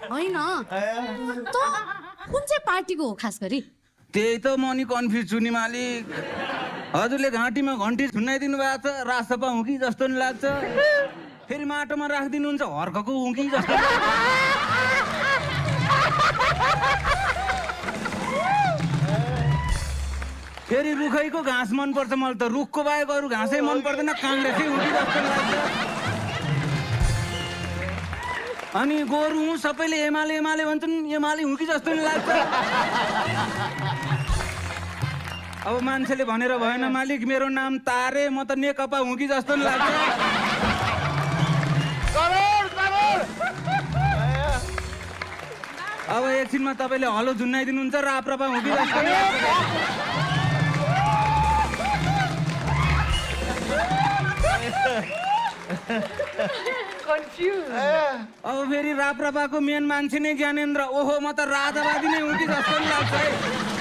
होइन त कुन चाहिँ पार्टीको हो खास गरी? त्यही त म नि कन्फ्युज छु नि मालिक। हजुरले घाँटीमा घन्टी सुनाइदिनु भएको छ, राजसपा हुँ कि जस्तो नि लाग्छ। फेरि माटोमा राखिदिनुहुन्छ, हर्कको हुँ कि जस्तो। फेरि रुखैको घाँस मनपर्छ मलाई त, रुखको बाहेक अरू घाँसै मन पर्दैन, काङ्ग्रेसै हुँ कि जस्तो लाग्छ। अनि गोरु हुँ, सबैले एमाले एमाले भन्छन्, एमाले हुँ कि जस्तो नि लाग्छ। अब मान्छेले भनेर भएन मालिक, मेरो नाम तारे, म त नेकपा हुँ कि जस्तो नि लाग्छ। अब एकछिनमा तपाईँले हलो झुन्नाइदिनुहुन्छ, राप्रपा हुँ कि जस्तो नि लाग्छ। अब फेरि राप्रपाको मेन मान्छे नै ज्ञानेन्द्र, ओहो म त राजावादी नै हुँ कि जस्तो नि लाग्छ है।